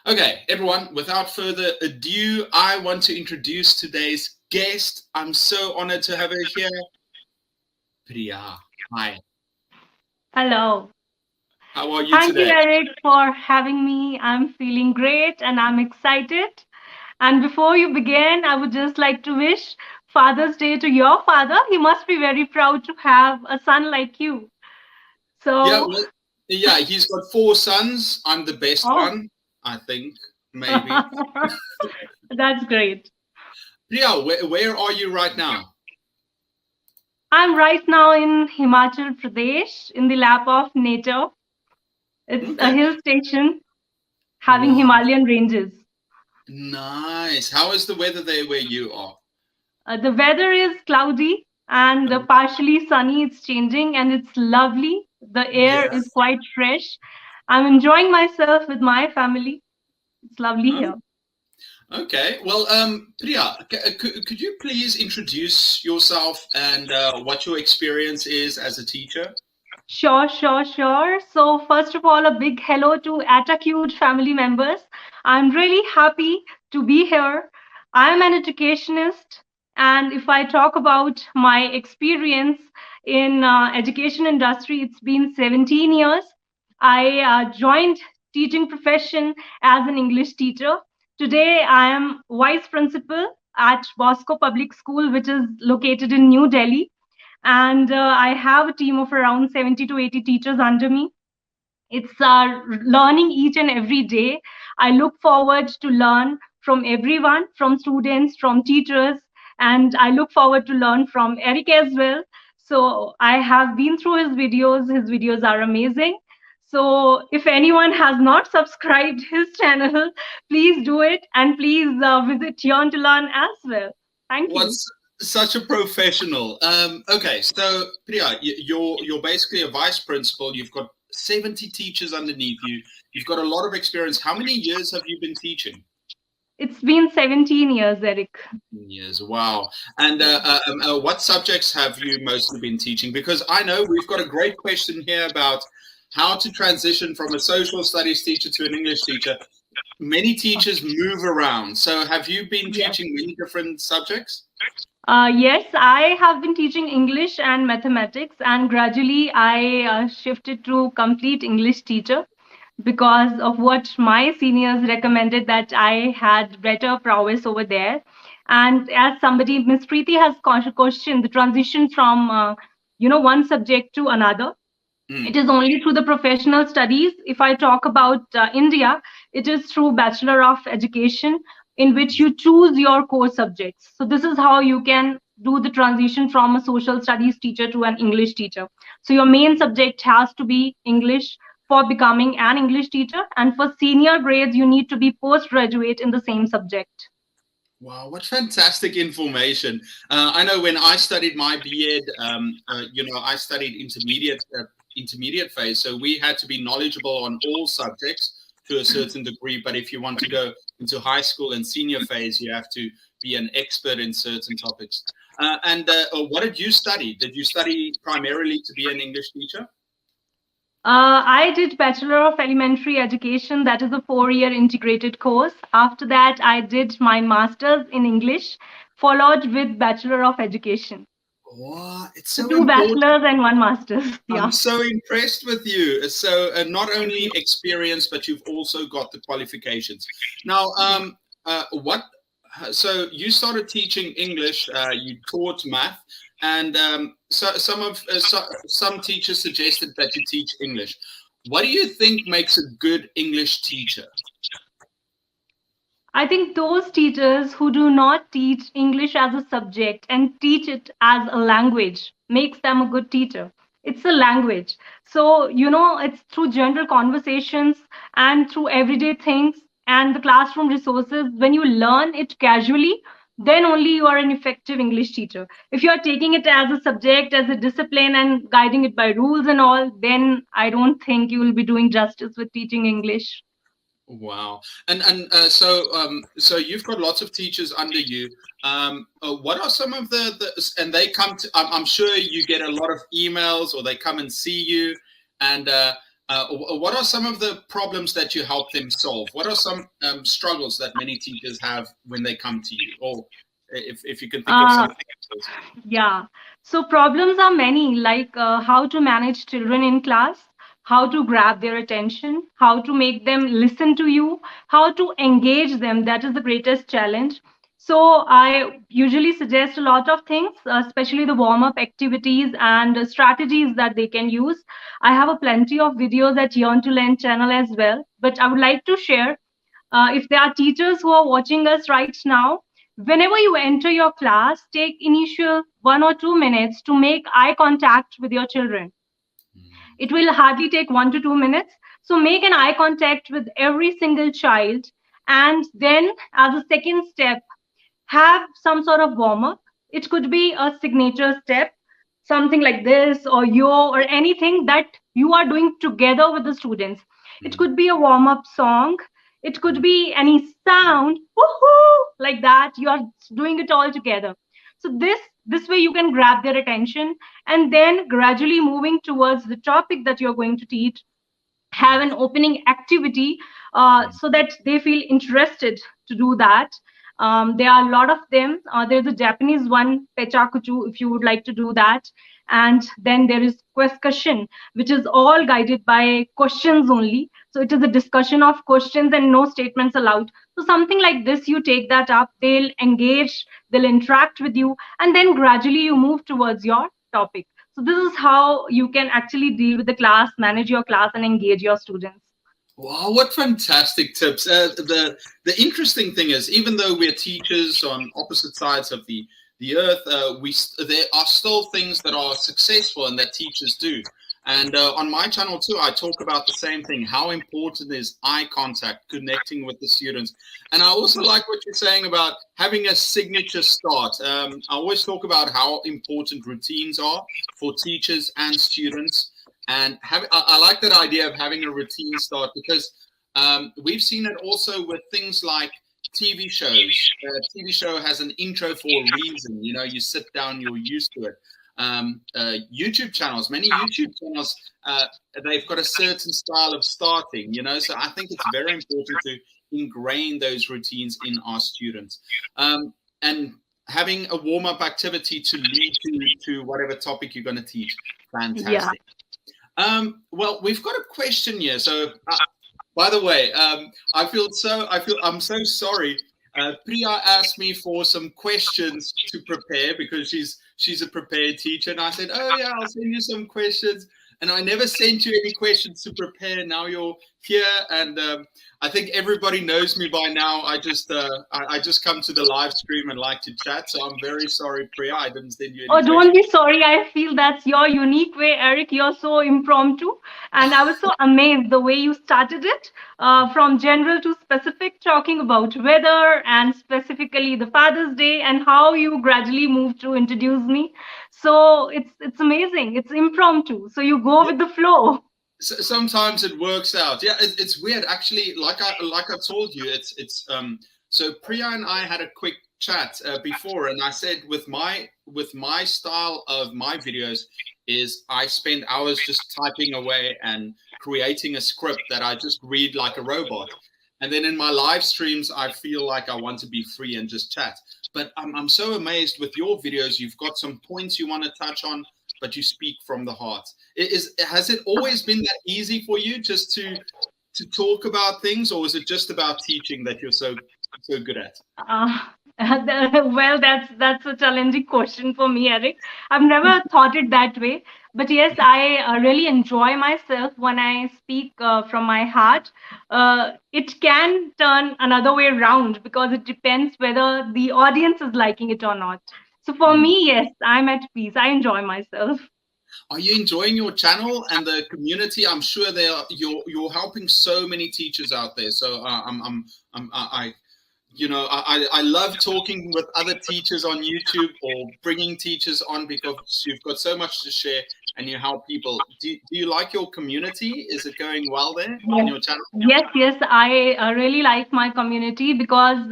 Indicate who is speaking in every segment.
Speaker 1: Okay, everyone, without further ado, I want to introduce today's guest. I'm so honored to have her here. Priya, hi.
Speaker 2: Hello.
Speaker 1: How are you
Speaker 2: Thank you,
Speaker 1: today?
Speaker 2: Eric, for having me. I'm feeling great and I'm excited. And before you begin, I would just like to wish Father's Day to your father. He must be very proud to have a son like you.
Speaker 1: Yeah,
Speaker 2: So,
Speaker 1: well, yeah, he's got four sons. I'm the best
Speaker 2: oh,
Speaker 1: one, I think, maybe.
Speaker 2: that's great.
Speaker 1: Priya, where are you right now?
Speaker 2: I'm right now in Himachal Pradesh in the lap of nature. It's a
Speaker 1: Okay.
Speaker 2: hill station having
Speaker 1: Wow,
Speaker 2: Himalayan ranges.
Speaker 1: nice. How is the weather there where you are?
Speaker 2: The weather is cloudy and partially sunny. It's changing and it's lovely. The air
Speaker 1: Yeah.
Speaker 2: is quite fresh. I'm enjoying myself with my family. It's lovely here.
Speaker 1: Okay. Well, Priya, could you please introduce yourself and what your experience is as a teacher?
Speaker 2: Sure, sure, sure. So, first of all, a big hello to Etacude family members. I'm really happy to be here. I'm an educationist, and if I talk about my experience in education industry, it's been 17 years. I joined teaching profession as an English teacher. Today, I am vice principal at Bosco Public School, which is located in New Delhi, and I have a team of around 70 to 80 teachers under me. It's learning each and every day. I look forward to learn from everyone, from students, from teachers, and I look forward to learn from Eric as well. So I have been through his videos. His videos are amazing. So if anyone has not subscribed his channel, please do it, and please visit Yearn to learn as well. Thank you.
Speaker 1: What's such a professional? Okay, so Priya, you're basically a vice principal. You've got 70 teachers underneath you. You've got a lot of experience. How many years have you been teaching?
Speaker 2: It's been 17 years, Eric.
Speaker 1: Years. Wow. And
Speaker 2: Yeah.
Speaker 1: what subjects have you mostly been teaching? Because I know we've got a great question here about how to transition from a social studies teacher to an English teacher. Many teachers move around. So have you been
Speaker 2: Yes.
Speaker 1: teaching many different subjects?
Speaker 2: Yes, I have been teaching English and mathematics, and gradually I shifted to complete English teacher because of what my seniors recommended that I had better prowess over there. And as somebody, Miss Preeti has questioned the transition from one subject to another.
Speaker 1: Mm.
Speaker 2: It is only through the professional studies. If I talk about India, it is through Bachelor of Education, in which you choose your core subjects. So this is how you can do the transition from a social studies teacher to an English teacher. So your main subject has to be English for becoming an English teacher, and for senior grades, you need to be postgraduate in the same subject.
Speaker 1: Wow, what fantastic information. I know when I studied my B.Ed, I studied intermediate phase. So we had to be knowledgeable on all subjects to a certain degree. But if you want to go into high school and senior phase, you have to be an expert in certain topics. And what did you study? Did you study primarily to be an English teacher?
Speaker 2: I did Bachelor of Elementary Education. That is a 4-year integrated course. After that, I did my master's in English, followed with Bachelor of Education.
Speaker 1: Wow, it's
Speaker 2: So
Speaker 1: so
Speaker 2: two
Speaker 1: important.
Speaker 2: bachelors and one master's.
Speaker 1: I'm
Speaker 2: Yeah.
Speaker 1: so impressed with you. So not only experience, but you've also got the qualifications. Now,
Speaker 2: Yeah.
Speaker 1: what? So you started teaching English. You taught math, and some teachers suggested that you teach English. What do you think makes a good English teacher?
Speaker 2: I think those teachers who do not teach English as a subject and teach it as a language makes them a good teacher. It's a language. So, it's through general conversations and through everyday things and the classroom resources. When you learn it casually, then only you are an effective English teacher. If you are taking it as a subject, as a discipline, and guiding it by rules and all, then I don't think you will be doing justice with teaching English.
Speaker 1: Wow. And so you've got lots of teachers under you. What are some of and they come to, I'm sure you get a lot of emails or they come and see you. And what are some of the problems that you help them solve? What are some struggles that many teachers have when they come to you? Or if you can think of
Speaker 2: Uh,
Speaker 1: some examples.
Speaker 2: Yeah. So problems are many, like how to manage children in class, how to grab their attention, how to make them listen to you, how to engage them. That is the greatest challenge. So I usually suggest a lot of things, especially the warm-up activities and strategies that they can use. I have a plenty of videos at Yearn to Learn channel as well, but I would like to share if there are teachers who are watching us right now, whenever you enter your class, take initial 1 or 2 minutes to make eye contact with your children. It will hardly take 1 to 2 minutes. So make an eye contact with every single child. And then, as a second step, have some sort of warm up. It could be a signature step, something like this, or yo, or anything that you are doing together with the students. It could be a warm up song. It could be any sound, woohoo, like that. You are doing it all together. So this way you can grab their attention, and then gradually moving towards the topic that you're going to teach, have an opening activity so that they feel interested to do that. There are a lot of them. There's a Japanese one, Pechakuchu, if you would like to do that. And then there is question, which is all guided by questions only. So it is a discussion of questions and no statements allowed. So something like this, you take that up, they'll engage, they'll interact with you, and then gradually you move towards your topic. So this is how you can actually deal with the class, manage your class, and engage your students.
Speaker 1: Wow, what fantastic tips! The interesting thing is, even though we're teachers on opposite sides of the earth, there are still things that are successful and that teachers do. And on my channel too, I talk about the same thing: how important is eye contact, connecting with the students. And I also like what you're saying about having a signature start. I always talk about how important routines are for teachers and students. And I like that idea of having a routine start, because we've seen it also with things like TV shows. A TV show has an intro for a reason. You know, you sit down, you're used to it. YouTube channels, many YouTube channels, they've got a certain style of starting, you know, so I think it's very important to ingrain those routines in our students. And having a warm-up activity to lead to whatever topic you're going to teach.
Speaker 2: Yeah.
Speaker 1: Fantastic. Well, we've got a question here. So, by the way, I'm so sorry. Priya asked me for some questions to prepare because she's a prepared teacher, and I said, "Oh yeah, I'll send you some questions." And I never sent you any questions to prepare. Now you're here, and I think everybody knows me by now. I just come to the live stream and like to chat. So I'm very sorry, Priya. I didn't send you any
Speaker 2: Oh,
Speaker 1: questions.
Speaker 2: don't be sorry. I feel that's your unique way, Eric. You're so impromptu. And I was so amazed the way you started it, from general to specific, talking about weather and specifically the Father's Day and how you gradually moved to introduce me. So it's amazing. It's impromptu. So you go with the flow.
Speaker 1: Sometimes it works out. Yeah, it's weird actually. Like I told you, it's. So Priya and I had a quick chat before, and I said with my style of my videos is I spend hours just typing away and creating a script that I just read like a robot. And then in my live streams, I feel like I want to be free and just chat. But I'm so amazed with your videos. You've got some points you want to touch on, but you speak from the heart. Has it always been that easy for you just to talk about things, or is it just about teaching that you're so good at?
Speaker 2: Uh, well, that's a challenging question for me, Eric. I've never thought it that way, but yes, I really enjoy myself when I speak from my heart. It can turn another way around because it depends whether the audience is liking it or not. So for
Speaker 1: Mm.
Speaker 2: me, yes, I'm at peace. I enjoy myself.
Speaker 1: Are you enjoying your channel and the community? I'm sure you're helping so many teachers out there. So I you know, I love talking with other teachers on YouTube or bringing teachers on because you've got so much to share and you help people. Do you like your community? Is it going well there on
Speaker 2: Yes,
Speaker 1: your channel?
Speaker 2: yes, I really like my community because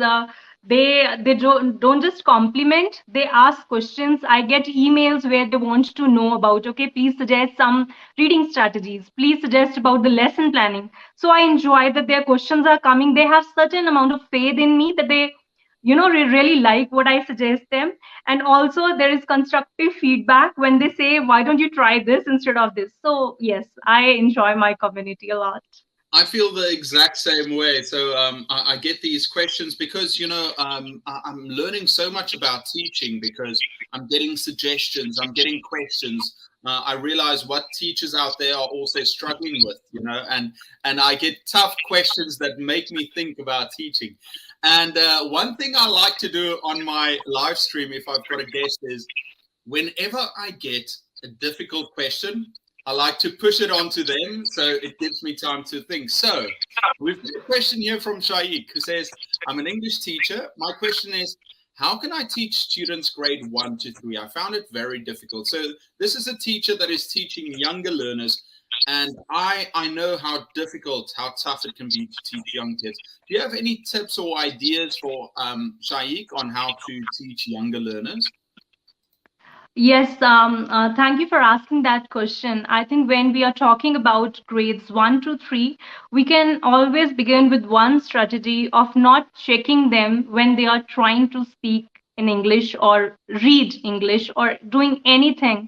Speaker 2: They don't just compliment, they ask questions. I get emails where they want to know about, okay, please suggest some reading strategies, please suggest about the lesson planning. So I enjoy that their questions are coming. They have certain amount of faith in me that they really like what I suggest them. And also there is constructive feedback when they say, why don't you try this instead of this? So yes, I enjoy my community a lot.
Speaker 1: I feel the exact same way. So I get these questions because I'm learning so much about teaching because I'm getting suggestions, I'm getting questions. I realize what teachers out there are also struggling with, and I get tough questions that make me think about teaching. And one thing I like to do on my live stream, if I've got a guest, is whenever I get a difficult question, I like to push it onto them so it gives me time to think. So we've got a question here from Shaik who says, I'm an English teacher. My question is, how can I teach students grade 1 to 3? I found it very difficult. So this is a teacher that is teaching younger learners. And I know how difficult, how tough it can be to teach young kids. Do you have any tips or ideas for Shaik on how to teach younger learners?
Speaker 2: Yes, thank you for asking that question. I think when we are talking about grades 1 to 3, we can always begin with one strategy of not checking them when they are trying to speak in English or read English or doing anything.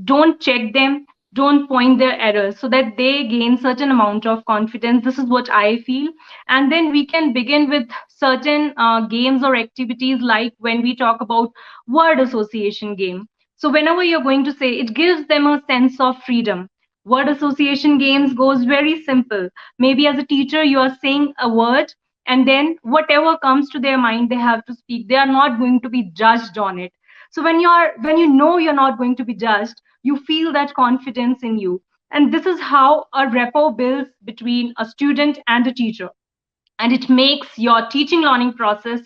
Speaker 2: Don't check them, don't point their errors so that they gain certain amount of confidence. This is what I feel. And then we can begin with certain games or activities, like when we talk about word association game. So whenever you're going to say, it gives them a sense of freedom. Word association games goes very simple. Maybe as a teacher, you are saying a word, and then whatever comes to their mind, they have to speak. They are not going to be judged on it. So when you know you're not going to be judged, you feel that confidence in you. And this is how a rapport builds between a student and a teacher, and it makes your teaching learning process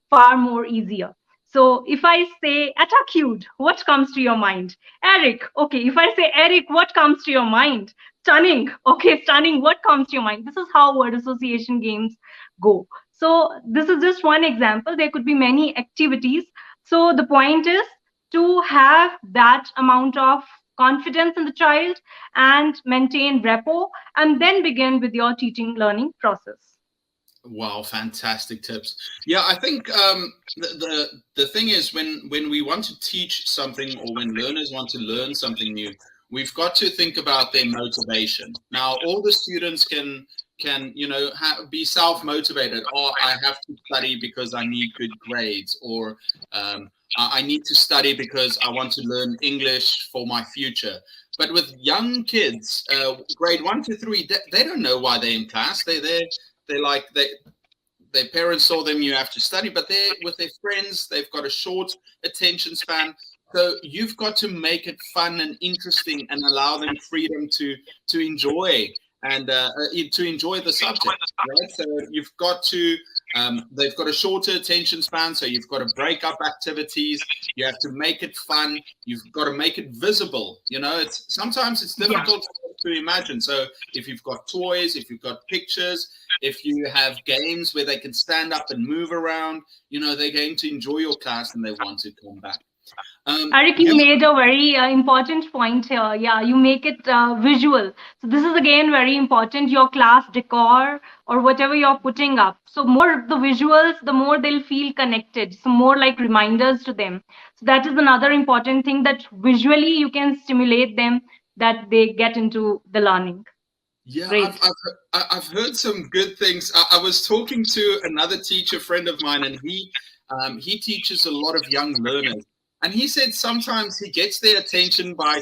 Speaker 2: far more easier. So if I say Etacude, what comes to your mind? Eric, okay. If I say Eric, what comes to your mind? Stunning, okay. Stunning, what comes to your mind? This is how word association games go. So this is just one example. There could be many activities. So the point is to have that amount of confidence in the child and maintain rapport, and then begin with your teaching learning process.
Speaker 1: Wow, fantastic tips. Yeah, I think the thing is when we want to teach something or when learners want to learn something new, we've got to think about their motivation. Now, all the students can be self motivated. Or I have to study because I need good grades, or I need to study because I want to learn English for my future. But with young kids, grade 1 to 3, they don't know why they're in class. They their parents told them you have to study, but they're with their friends. They've got a short attention span. So you've got to make it fun and interesting and allow them freedom to enjoy and to enjoy the subject, right? So you've got to they've got a shorter attention span, so you've got to break up activities. You have to make it fun. You've got to make it visible. It's sometimes it's difficult to imagine. So if you've got toys, if you've got pictures, if you have games where they can stand up and move around, they're going to enjoy your class and they want to come back.
Speaker 2: Arik, you made a very important point here. Yeah, you make it visual. So this is again very important. Your class decor or whatever you're putting up. So more the visuals, the more they'll feel connected. So more like reminders to them. So that is another important thing, that visually you can stimulate them, that they get into the learning.
Speaker 1: Yeah,
Speaker 2: Great.
Speaker 1: I've heard some good things. I was talking to another teacher friend of mine, and he teaches a lot of young learners. And he said sometimes he gets their attention by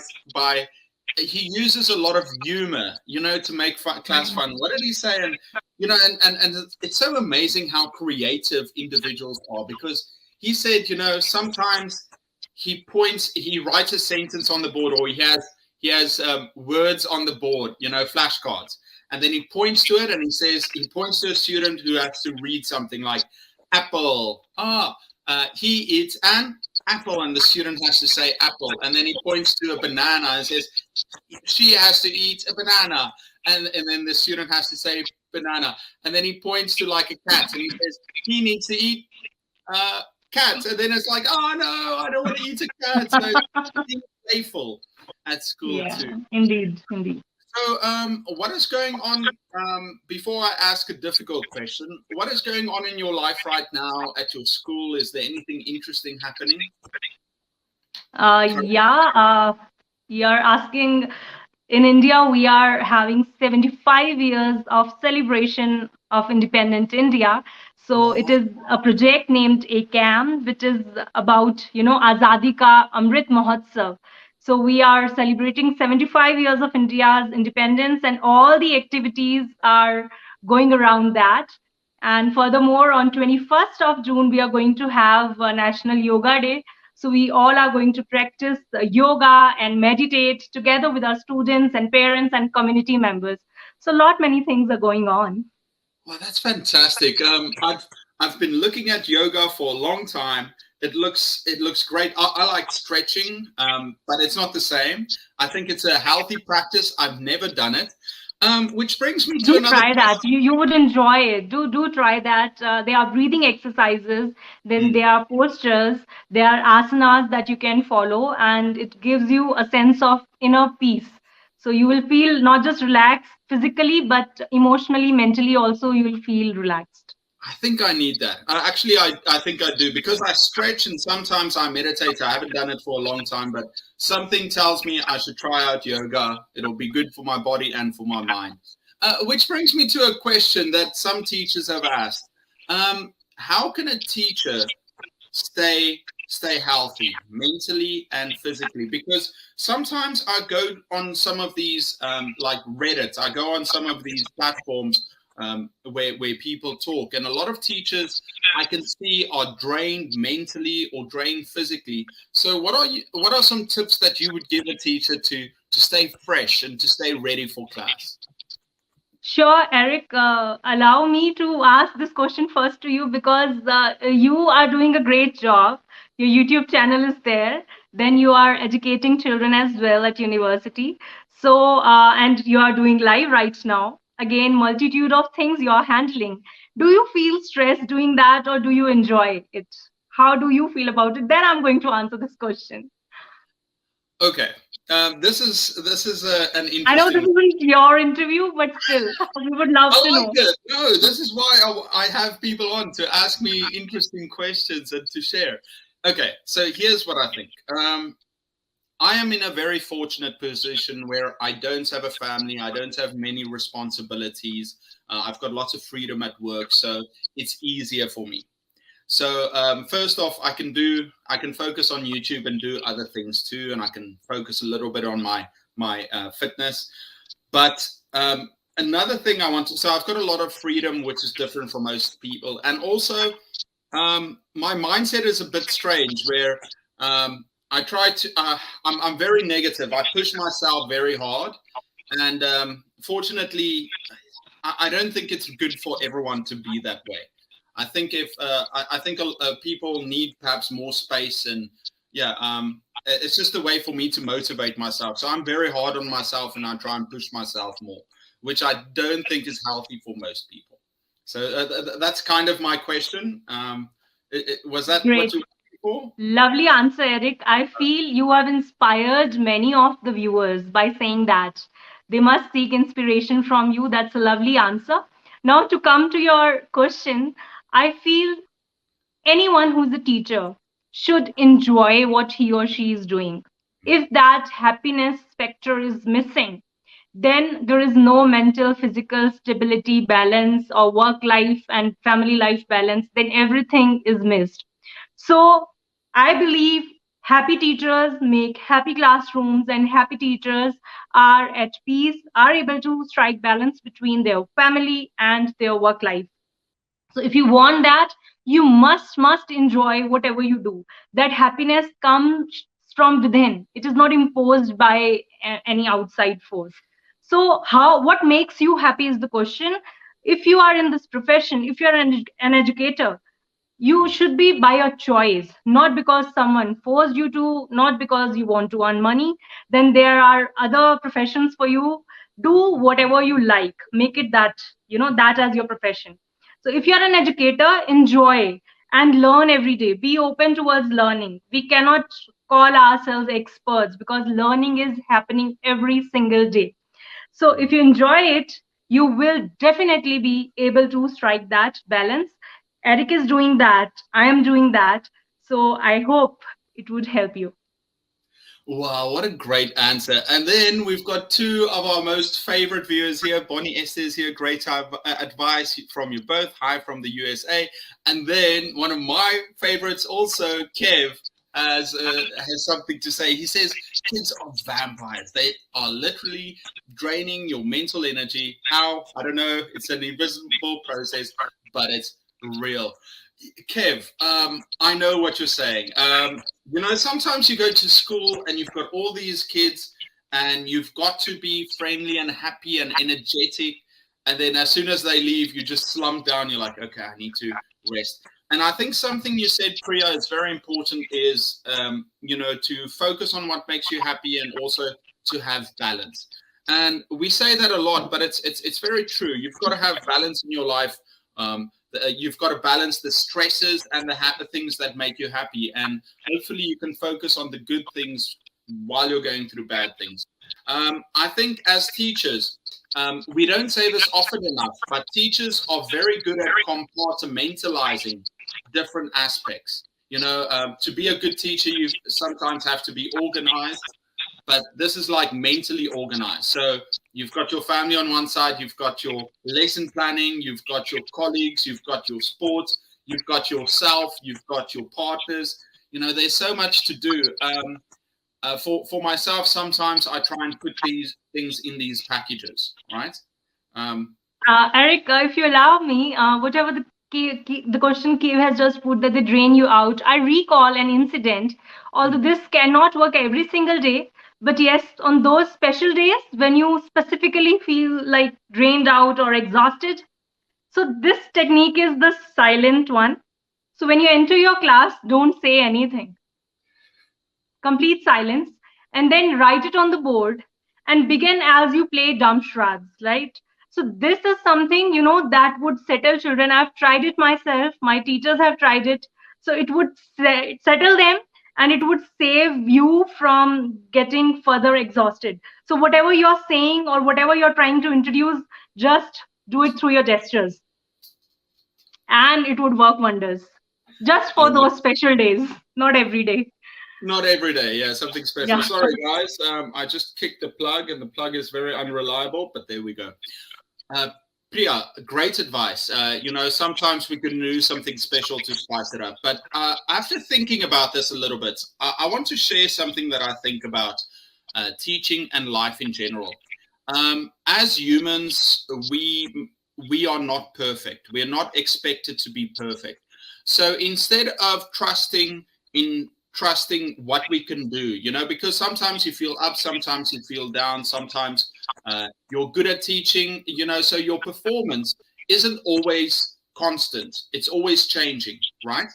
Speaker 1: he uses a lot of humor, to make class fun. What did he say? And and it's so amazing how creative individuals are, because he said, sometimes he writes a sentence on the board, or he has words on the board, flashcards, and then he points to it and he points to a student who has to read something like apple. He eats an apple, and the student has to say apple, and then he points to a banana and says she has to eat a banana, and then the student has to say banana. And then he points to like a cat and he says, he needs to eat cats. And then it's like, oh no, I don't want to eat a cat. So being playful at school
Speaker 2: Yeah,
Speaker 1: too.
Speaker 2: indeed, indeed.
Speaker 1: So, what is going on? Before I ask a difficult question, what is going on in your life right now at your school? Is there anything interesting happening?
Speaker 2: Yeah, you're asking. In India, we are having 75 years of celebration of independent India. So it
Speaker 1: Wow.
Speaker 2: is a project named ACAM, which is about, Azadi Ka Amrit Mahotsav. So we are celebrating 75 years of India's independence, and all the activities are going around that. And furthermore, on 21st of June, we are going to have a National Yoga Day. So we all are going to practice yoga and meditate together with our students and parents and community members. So a lot many things are going on.
Speaker 1: Well, that's fantastic. I've been looking at yoga for a long time. It looks great. I like stretching, but it's not the same. I think it's a healthy practice. I've never done it. Which brings me to
Speaker 2: Do
Speaker 1: another
Speaker 2: try that.
Speaker 1: question.
Speaker 2: You would enjoy it. Do try that. There are breathing exercises, then
Speaker 1: Hmm.
Speaker 2: there are postures, there are asanas that you can follow, and it gives you a sense of inner peace. So you will feel not just relaxed physically, but emotionally, mentally also you will feel relaxed.
Speaker 1: I think I need that. I think I do because I stretch and sometimes I meditate. I haven't done it for a long time, but something tells me I should try out yoga. It'll be good for my body and for my mind. Which brings me to a question that some teachers have asked. How can a teacher stay healthy mentally and physically? Because sometimes I go on some of these like Reddit, I go on some of these platforms where people talk, and a lot of teachers I can see are drained mentally or drained physically. So what are some tips that you would give a teacher to stay fresh and to stay ready for class?
Speaker 2: Sure, Eric. Allow me to ask this question first to you because you are doing a great job. Your YouTube channel is there. Then you are educating children as well at university. So, and you are doing live right now. Again, multitude of things you are handling. Do you feel stressed doing that or do you enjoy it? How do you feel about it? Then I'm going to answer this question.
Speaker 1: Okay, this is an
Speaker 2: I know this
Speaker 1: interesting.
Speaker 2: isn't your interview, but still, we would love
Speaker 1: I
Speaker 2: to
Speaker 1: like
Speaker 2: know.
Speaker 1: it. No, this is why I have people on to ask me interesting questions and to share. Okay, so here's what I think. I am in a very fortunate position where I don't have a family. I don't have many responsibilities. I've got lots of freedom at work, so it's easier for me. So first off, I can focus on YouTube and do other things too, and I can focus a little bit on my fitness. But another thing I want to, so I've got a lot of freedom, which is different from most people, and also my mindset is a bit strange, where I try to, I'm very negative. I push myself very hard, and fortunately, I don't think it's good for everyone to be that way. I think if I think people need perhaps more space, and yeah, it's just a way for me to motivate myself. So I'm very hard on myself, and I try and push myself more, which I don't think is healthy for most people. So that's kind of my question. Was that what
Speaker 2: Great.
Speaker 1: you were looking for?
Speaker 2: Lovely answer, Eric. I feel you have inspired many of the viewers by saying that they must seek inspiration from you. That's a lovely answer. Now, to come to your question, I feel anyone who's a teacher should enjoy what he or she is doing. If that happiness factor is missing, then there is no mental, physical stability, balance, or work life and family life balance, then everything is missed. So I believe happy teachers make happy classrooms, and happy teachers are at peace, are able to strike balance between their family and their work life. So if you want that, you must enjoy whatever you do. That happiness comes from within. It is not imposed by any outside force. So how, what makes you happy is the question. If you are in this profession, if you are an educator, you should be by your choice, not because someone forced you to, not because you want to earn money. Then there are other professions for you. do whatever you like, make it that, that as your profession. So if you're an educator, enjoy and learn every day, be open towards learning. We cannot call ourselves experts because learning is happening every single day. So if you enjoy it, you will definitely be able to strike that balance. Eric is doing that, I am doing that, so I hope it would help you.
Speaker 1: Wow, what a great answer. And then we've got two of our most favorite viewers here. Bonnie Esther is here. Great advice from you both. Hi from the USA. And then one of my favorites also, Kev, has something to say. He says, kids are vampires. They are literally draining your mental energy. How? I don't know. It's an invisible process, but it's real. Kev, I know what you're saying. Sometimes you go to school and you've got all these kids and you've got to be friendly and happy and energetic. And then as soon as they leave, you just slump down. You're like, okay, I need to rest. And I think something you said, Priya, is very important is, to focus on what makes you happy and also to have balance. And we say that a lot, but it's very true. You've got to have balance in your life. You've got to balance the stresses and the things that make you happy, and hopefully you can focus on the good things while you're going through bad things. I think as teachers, we don't say this often enough, but teachers are very good at compartmentalizing different aspects. To be a good teacher, you sometimes have to be organized, but this is like mentally organized. So you've got your family on one side, you've got your lesson planning, you've got your colleagues, you've got your sports, you've got yourself, you've got your partners. There's so much to do. For myself, sometimes I try and put these things in these packages, right?
Speaker 2: Eric, if you allow me, whatever the question Kev has just put, that they drain you out, I recall an incident. Although this cannot work every single day, but yes, on those special days when you specifically feel like drained out or exhausted, so this technique is the silent one. So when you enter your class, don't say anything. Complete silence, and then write it on the board and begin as you play dumb charades, right? So this is something, that would settle children. I've tried it myself, my teachers have tried it. So it would settle them, and it would save you from getting further exhausted. So whatever you're saying or whatever you're trying to introduce, just do it through your gestures, and it would work wonders. Just for those special days, not every day.
Speaker 1: Not every day, yeah, something special.
Speaker 2: Yeah.
Speaker 1: Sorry, guys. I just kicked the plug, and the plug is very unreliable, but there we go. Priya, great advice. Sometimes we can do something special to spice it up. But after thinking about this a little bit, I want to share something that I think about teaching and life in general. As humans, we are not perfect. We are not expected to be perfect. So instead of trusting what we can do, because sometimes you feel up, sometimes you feel down, sometimes you're good at teaching, so your performance isn't always constant. It's always changing, right?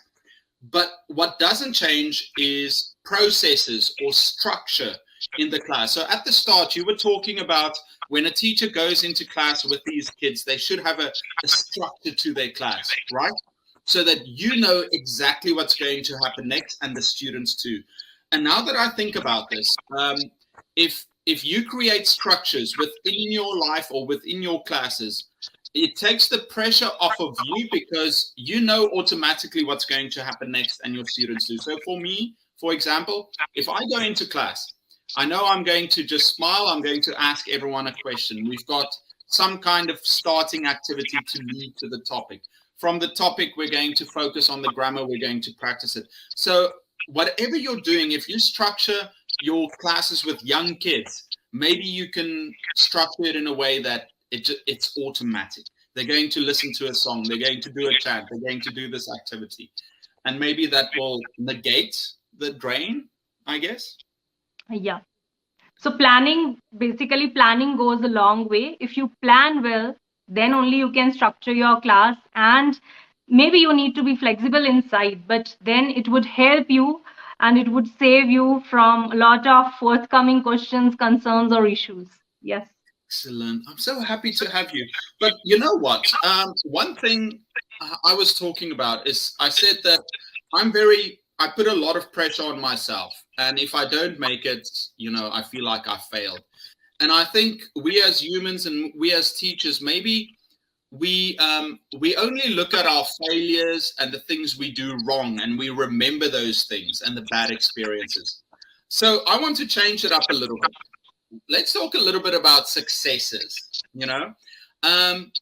Speaker 1: But what doesn't change is processes or structure in the class. So at the start, you were talking about when a teacher goes into class with these kids, they should have a structure to their class, right? So that you know exactly what's going to happen next, and the students too. And now that I think about this, if you create structures within your life or within your classes, it takes the pressure off of you, because you know automatically what's going to happen next, and your students do. So for me, for example, if I go into class, I know I'm going to just smile. I'm going to ask everyone a question. We've got some kind of starting activity to lead to the topic. From the topic, we're going to focus on the grammar. We're going to practice it. So whatever you're doing, if you structure your classes with young kids, maybe you can structure it in a way that it's automatic. They're going to listen to a song. They're going to do a chant. They're going to do this activity. And maybe that will negate the drain, I guess.
Speaker 2: Yeah. So basically planning goes a long way. If you plan well, then only you can structure your class, and maybe you need to be flexible inside, but then it would help you, and it would save you from a lot of forthcoming questions, concerns, or issues. Yes.
Speaker 1: Excellent. I'm so happy to have you. But you know what? One thing I was talking about is I said that I put a lot of pressure on myself. And if I don't make it, I feel like I failed. And I think we as humans and we as teachers, maybe we only look at our failures and the things we do wrong, and we remember those things and the bad experiences. So I want to change it up a little bit. Let's talk a little bit about successes. Um,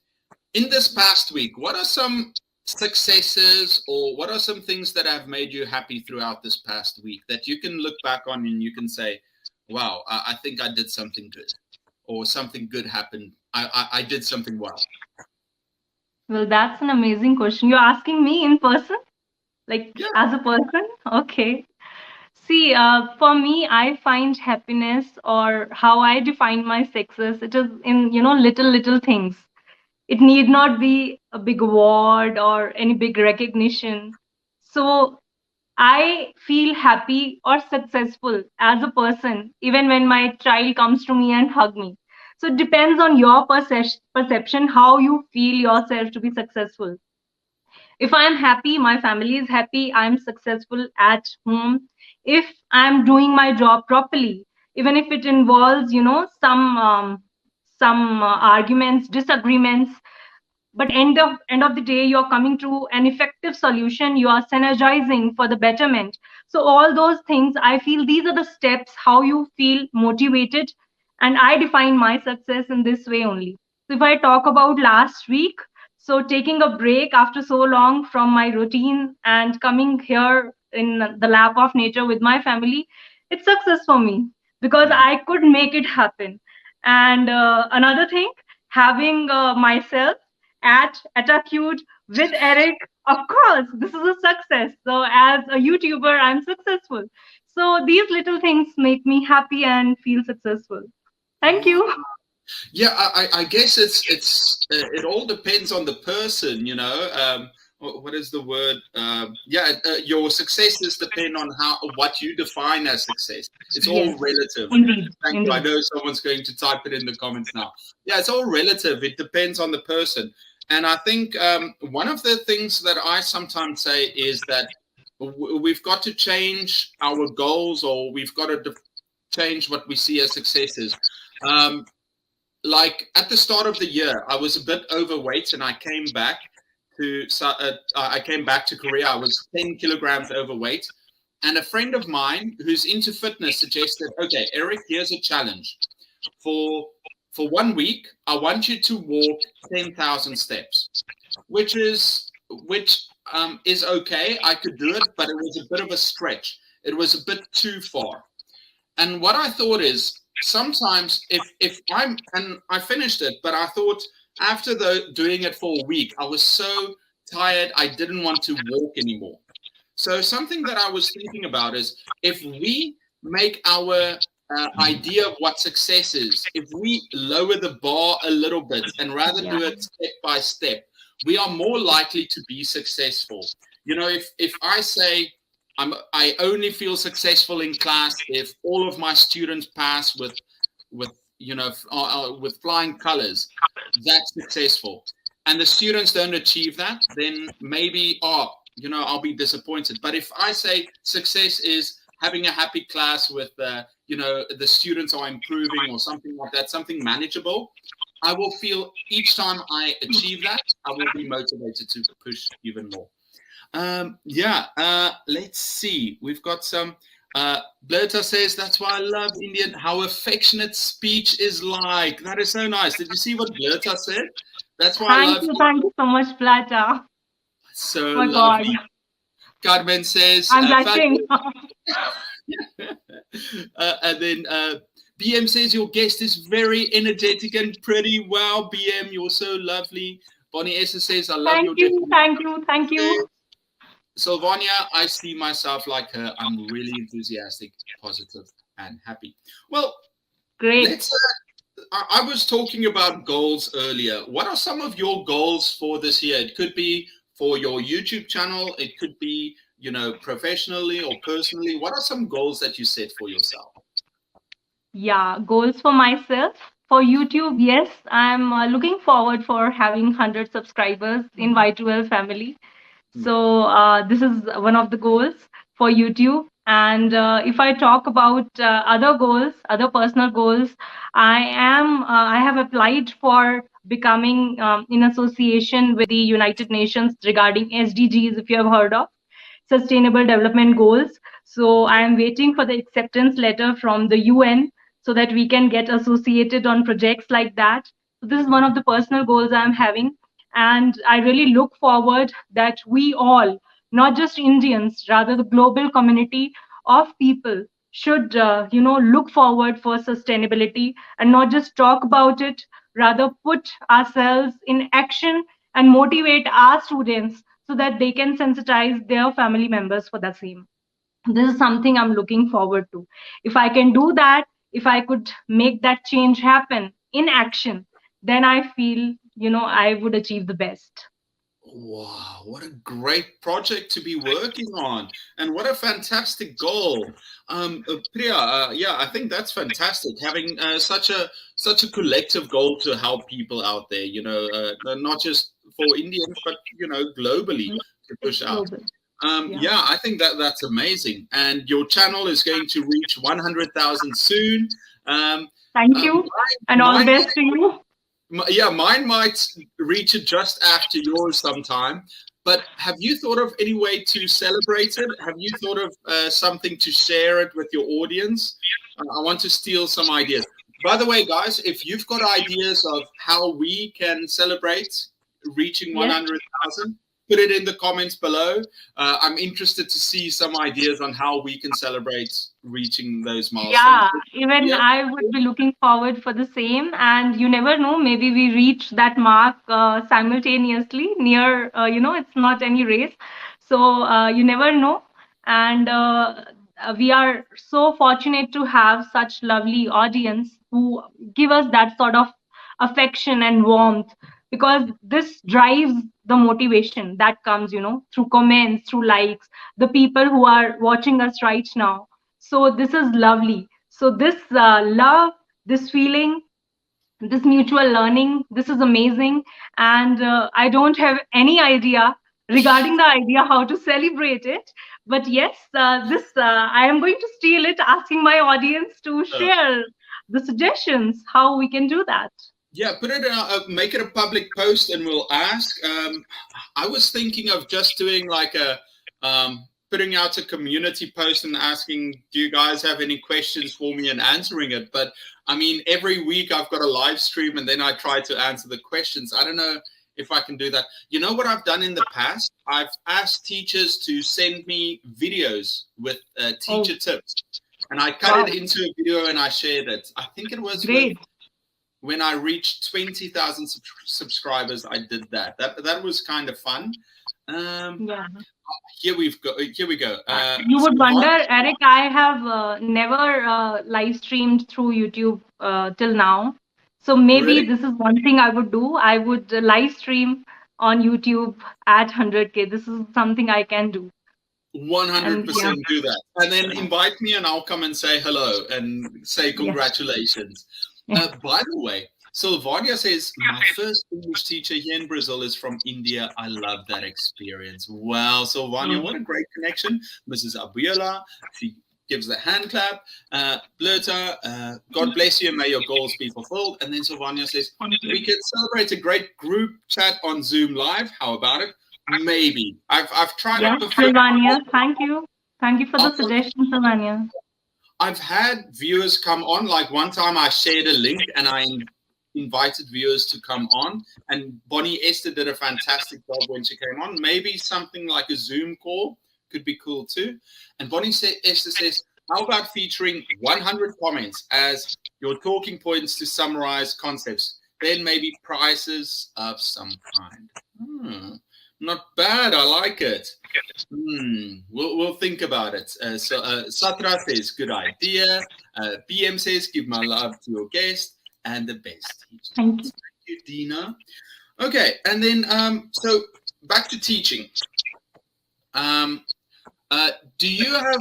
Speaker 1: in this past week, what are some successes, or what are some things that have made you happy throughout this past week that you can look back on and you can say, wow, I think I did something good, or something good happened. I did something well.
Speaker 2: Well, that's an amazing question. You're asking me in person, like
Speaker 1: Yeah.
Speaker 2: as a person? Okay. See, for me, I find happiness, or how I define my success, it is in, little things. It need not be a big award or any big recognition. So I feel happy or successful as a person, even when my child comes to me and hug me. So it depends on your perception, how you feel yourself to be successful. If I'm happy, my family is happy, I'm successful at home. If I'm doing my job properly, even if it involves, some arguments, disagreements, but end of the day, you're coming to an effective solution, you are synergizing for the betterment. So all those things, I feel these are the steps how you feel motivated, and I define my success in this way only. So if I talk about last week, so taking a break after so long from my routine and coming here in the lap of nature with my family, it's success for me because
Speaker 1: Mm.
Speaker 2: I could make it happen. And another thing, having myself at Etacude with Eric, of course, this is a success. So as a YouTuber, I'm successful. So these little things make me happy and feel successful. Thank
Speaker 1: Oh,
Speaker 2: you.
Speaker 1: yeah, I guess it all depends on the person, what is the word? Your successes depend on what you define as success. It's all
Speaker 2: Yes,
Speaker 1: relative.
Speaker 2: indeed,
Speaker 1: Thank you. I
Speaker 2: indeed.
Speaker 1: know someone's going to type it in the comments now. Yeah, it's all relative. It depends on the person. And I think one of the things that I sometimes say is that we've got to change our goals, or we've got to change what we see as successes. Um, like at the start of the year, I was a bit overweight, and I came back to Korea. I was 10 kilograms overweight, and a friend of mine who's into fitness suggested, "Okay, Eric, here's a challenge. For for 1 week, I want you to walk 10,000 steps," which is okay. I could do it, but it was a bit of a stretch. It was a bit too far. And what I thought is, sometimes if I'm and I finished it, but I thought after doing it for a week, I was so tired I didn't want to walk anymore. So something that I was thinking about is, if we make our idea of what success is, if we lower the bar a little bit and rather
Speaker 2: Yeah.
Speaker 1: do it step by step, we are more likely to be successful. If I say I only feel successful in class if all of my students pass with with flying colors, that's successful. And the students don't achieve that, then maybe I'll be disappointed. But if I say success is having a happy class with the students are improving, or something like that, something manageable, I will feel each time I achieve that, I will be motivated to push even more. Let's see. We've got some. Berta says, "That's why I love Indian, how affectionate speech is like." That is so nice. Did you see what Berta said? That's why I love you.
Speaker 2: Thank you so much, Plata.
Speaker 1: So
Speaker 2: Oh my God,
Speaker 1: lovely. Carmen says,
Speaker 2: I'm blushing.
Speaker 1: and then BM says, "Your guest is very energetic and pretty." Wow, BM, you're so lovely. Bonnie Esther says, "I love
Speaker 2: Thank
Speaker 1: your
Speaker 2: you, thank you, thank you.
Speaker 1: Sylvania, I see myself like her. I'm really enthusiastic, positive, and happy. Well,
Speaker 2: Great.
Speaker 1: let's. I was talking about goals earlier. What are some of your goals for this year? It could be for your YouTube channel. It could be, professionally or personally. What are some goals that you set for yourself?
Speaker 2: Yeah, goals for myself. For YouTube, yes, I'm looking forward for having 100 subscribers in Y2L family. So this is one of the goals for YouTube. And if I talk about other goals, other personal goals, I have applied for becoming in association with the United Nations regarding SDGs, if you have heard of Sustainable Development Goals. So I am waiting for the acceptance letter from the UN so that we can get associated on projects like that. So this is one of the personal goals I'm having. And I really look forward that we all, not just Indians, rather the global community of people should, look forward for sustainability and not just talk about it, rather put ourselves in action and motivate our students so that they can sensitize their family members for the same. This is something I'm looking forward to. If I can do that, if I could make that change happen in action, then I feel, I would achieve the best.
Speaker 1: Wow, what a great project to be working on, and what a fantastic goal. Priya, yeah, I think that's fantastic. Having such a collective goal to help people out there, not just for Indians, but globally to push out.
Speaker 2: Global. Yeah.
Speaker 1: Yeah, I think that's amazing. And your channel is going to reach 100,000 soon.
Speaker 2: Thank
Speaker 1: Uh,
Speaker 2: you. And all the
Speaker 1: mine,
Speaker 2: best to you.
Speaker 1: yeah, mine might reach it just after yours sometime. But have you thought of any way to celebrate it? Have you thought of something to share it with your audience? I want to steal some ideas. By the way, guys, if you've got ideas of how we can celebrate reaching
Speaker 2: Yes.
Speaker 1: 100,000, put it in the comments below. I'm interested to see some ideas on how we can celebrate reaching those milestones.
Speaker 2: Yeah, even
Speaker 1: Yeah.
Speaker 2: I would be looking forward for the same. And you never know, maybe we reach that mark simultaneously near, it's not any race. So you never know. And we are so fortunate to have such lovely audience who give us that sort of affection and warmth because this drives the motivation that comes, through comments, through likes, the people who are watching us right now. So this is lovely. So this love, this feeling, this mutual learning, this is amazing. And I don't have any idea regarding the idea how to celebrate it. But yes, this I am going to steal it, asking my audience to
Speaker 1: Uh,
Speaker 2: share the suggestions how we can do that.
Speaker 1: Yeah, put it make it a public post, and we'll ask. I was thinking of just doing like putting out a community post and asking, do you guys have any questions for me, and answering it. But I mean, every week I've got a live stream, and then I try to answer the questions. I don't know if I can do that. You know what I've done in the past? I've asked teachers to send me videos with teacher tips, and I cut it into a video and I shared it. I think it was
Speaker 2: Great.
Speaker 1: when I reached 20,000 subscribers, I did that. That was kind of fun.
Speaker 2: Yeah.
Speaker 1: Here we go.
Speaker 2: You would
Speaker 1: So
Speaker 2: wonder, Eric, I have never live streamed through YouTube till now. So maybe
Speaker 1: really,
Speaker 2: this is one thing I would do. I would live stream on YouTube at 100K. This is something I can do. And yeah,
Speaker 1: 100% do that, and then invite me, and I'll come and say hello and say
Speaker 2: yes.
Speaker 1: congratulations. By the way, Sylvania says, my first English teacher here in Brazil is from India. I love that experience. Wow, Sylvania, what a great connection. Mrs. Abiola, she gives the hand clap. Blurta, God bless you and may your goals be fulfilled. And then Sylvania says, we can celebrate a great group chat on Zoom Live. How about it? Maybe. I've tried it before.
Speaker 2: Sylvania, thank you. Thank you for the suggestion, Sylvania.
Speaker 1: I've had viewers come on. Like one time I shared a link and I invited viewers to come on, and Bonnie Esther did a fantastic job when she came on. Maybe something like a Zoom call could be cool too. And Bonnie Esther says, how about featuring 100 comments as your talking points to summarize concepts? Then maybe prizes of some kind. Not bad. I like it. We'll think about it. Satra says, good idea. PM says, give my love to your guest and the best teacher.
Speaker 2: Thank
Speaker 1: you, Dina. Okay, and then so back to teaching. Do you have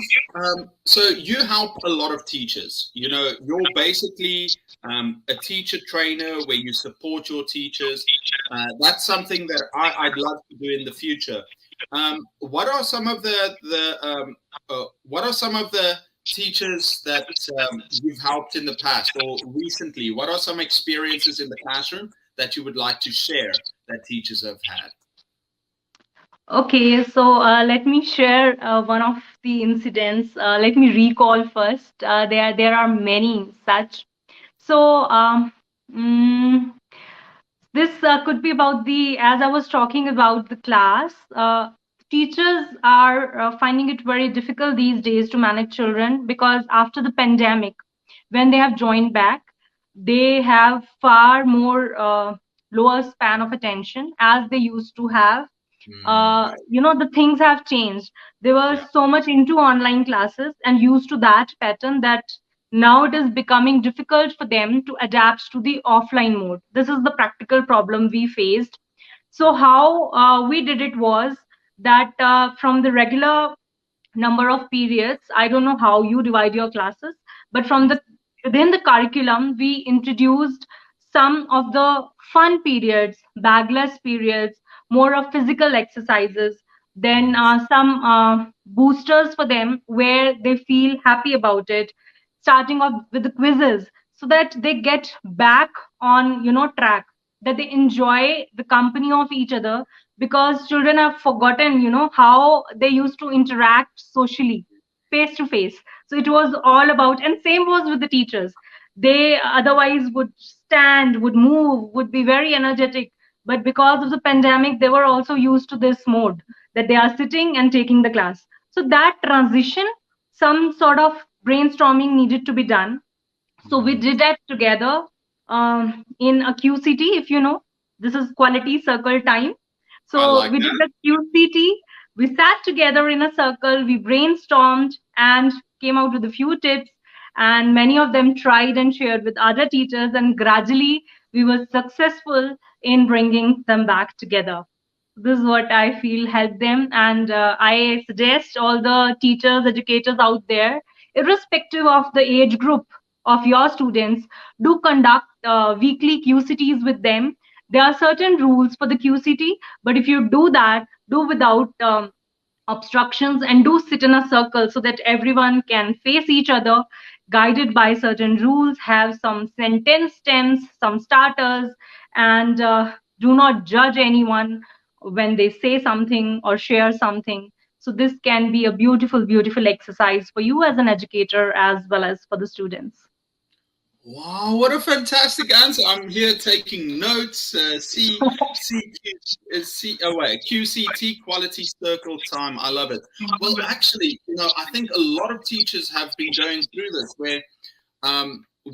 Speaker 1: so you help a lot of teachers? You know, you're basically a teacher trainer where you support your teachers. That's something that I'd love to do in the future. What are some of the teachers that you've helped in the past or recently? What are some experiences in the classroom that you would like to share that teachers have had?
Speaker 2: Okay, so let me share one of the incidents. Let me recall first. There are many such. So mm, this could be about the, as I was talking about the class. Teachers are finding it very difficult these days to manage children because after the pandemic, when they have joined back, they have far more lower span of attention as they used to have.
Speaker 1: Mm,
Speaker 2: The things have changed. They were
Speaker 1: yeah.
Speaker 2: so much into online classes and used to that pattern that now it is becoming difficult for them to adapt to the offline mode. This is the practical problem we faced. So how we did it was that from the regular number of periods, I don't know how you divide your classes, but from the within the curriculum we introduced some of the fun periods, bagless periods, more of physical exercises, then some boosters for them where they feel happy about it, starting off with the quizzes so that they get back on track, that they enjoy the company of each other, because children have forgotten how they used to interact socially, face to face. So it was all about, and same was with the teachers. They otherwise would stand, would move, would be very energetic, but because of the pandemic they were also used to this mode, that they are sitting and taking the class. So that transition, some sort of brainstorming needed to be done. So we
Speaker 1: Mm,
Speaker 2: did that together in a QCT, if you know. This is quality circle time.
Speaker 1: I
Speaker 2: So
Speaker 1: like
Speaker 2: we did
Speaker 1: that.
Speaker 2: the QCT. We sat together in a circle. We brainstormed and came out with a few tips. And many of them tried and shared with other teachers. And gradually, we were successful in bringing them back together. This is what I feel helped them. And I suggest all the teachers, educators out there, irrespective of the age group of your students, do conduct weekly QCTs with them. There are certain rules for the QCT, but if you do that, do without obstructions and do sit in a circle so that everyone can face each other, guided by certain rules, have some sentence stems, some starters, and do not judge anyone when they say something or share something. So this can be a beautiful, beautiful exercise for you as an educator as well as for the students.
Speaker 1: Wow, what a fantastic answer! I'm here taking notes. QCT, quality circle time. I love it. Well, actually, I think a lot of teachers have been going through this where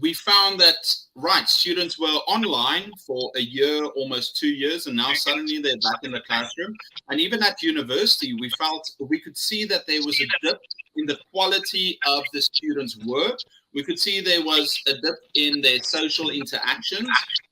Speaker 1: we found that, right, students were online for a year, almost 2 years, and now suddenly they're back in the classroom. And even at university, we could see that there was a dip in the quality of the students' work. We could see there was a dip in their social interactions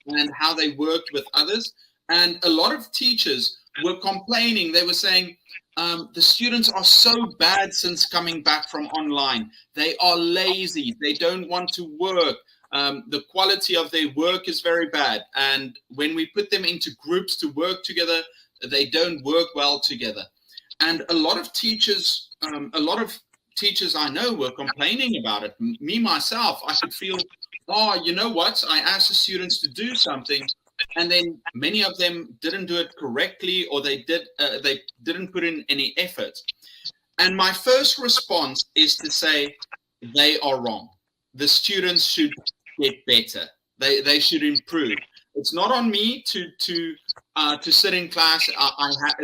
Speaker 1: and how they worked with others. And a lot of teachers were complaining. They were saying, the students are so bad since coming back from online. They are lazy. They don't want to work. The quality of their work is very bad. And when we put them into groups to work together, they don't work well together. And a lot of teachers I know were complaining about it. Me, myself, I could feel, oh, you know what? I asked the students to do something, and then many of them didn't do it correctly, or they didn't put in any effort. And my first response is to say they are wrong. The students should get better. They should improve. It's not on me to sit in class.